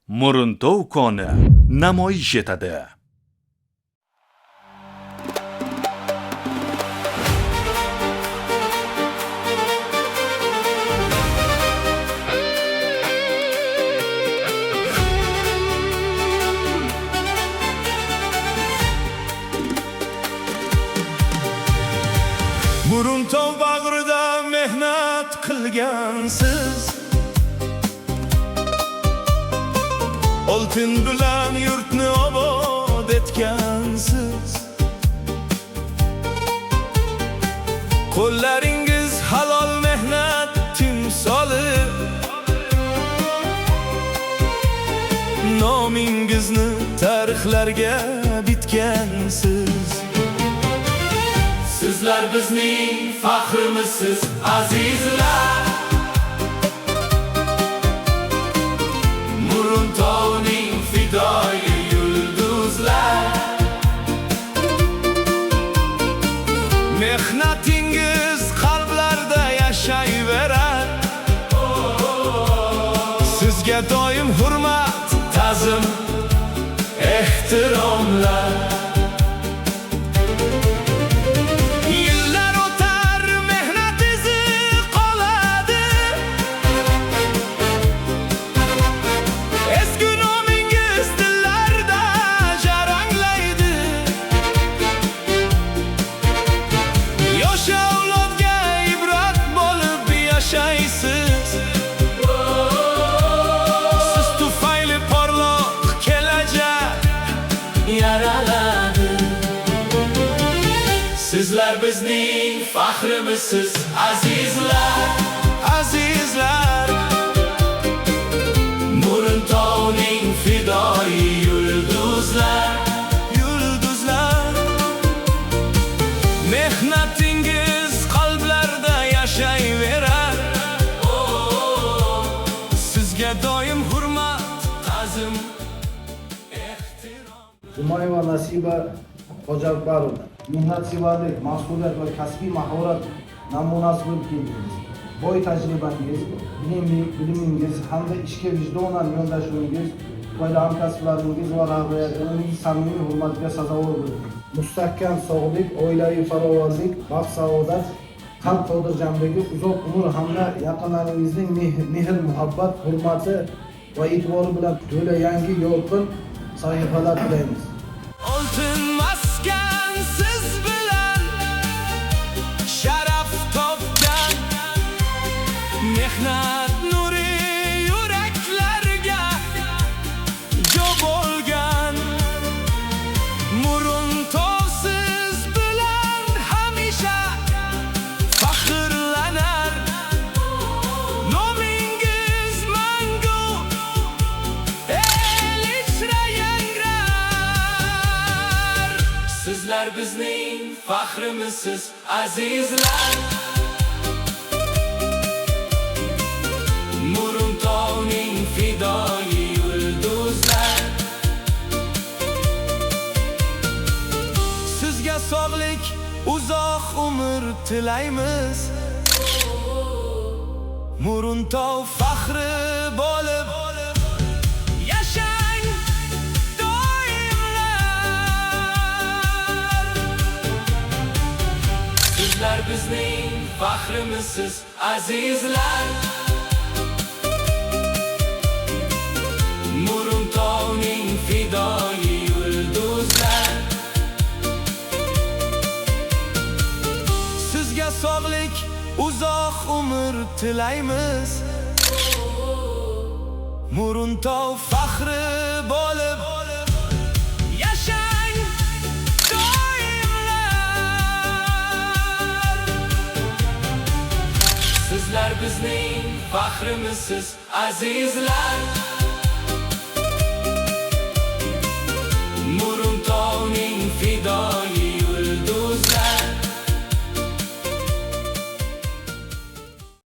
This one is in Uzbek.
Muruntov koni namoyish etadi. Muruntov bag'rida mehnat qilgansiz, oltin bilan yurtni obod etgansiz. Qo'llaringiz halol mehnat timsoli, nomingizni tarixlarga bitgansiz. Sizlar bizning faxrimizsiz azizlar, Muruntovning fidoyi yulduzlar. Mehnatingiz qalblarda yashayverar, sizga doim hurmat, ta'zim, ehtiromlar. Siz tufayli porloq kelajak yaraladi. Sizlar bizning faxrimizsiz azizlar, azizlar. Muruntovning fidoyi yulduzlar, yulduzlar. Mehnatingiz qalblarda yashayverar, doim hurmat, ta'zim, ehtirom. Jumayeva Nasiba Xo'jaakbarova mehnatsevarlik, mas'uliyat va kasbiy mahorat namunasi bo'lib keldingiz. Boy tajribangiz, bilimingiz hamda ishga vijdonan yondashuvingiz tufayli hamkasblaringiz va rahbariyatingiz samimiy hurmatiga sazovor bo'ldingiz. Mustahkam sog'lik, oilaviy farovonlik, baxt, saodat, qalb xotirjamligi, uzoq umr hamda yaqinlaringizning mehr, muhabbat, hurmati va e'tibori bilan to'la yangi yorqin sahifalar tilaymiz. Oltin maskan siz bilan sharaf topgan, mehnat nuri yuraklarga jo bo'lgan. Muruntov siz bilan hamisha faxrlanar, nomingiz mangu el ichra yangrar. Sizlar bizning faxrimizsiz azizlar, Muruntovning fidoyi yulduzlar. Sizga sog'lik, uzoq umr tilaymiz, Muruntov faxri bo'lib yashang doimlar. Sizlar bizning faxrimizsiz azizlar, Muruntovning fidoyi yulduzlar. Sizga sog'lik, uzoq umr tilaymiz, Muruntov faxri bo'lib yashang doimlar. Sizlar bizning faxrimizsiz azizlar,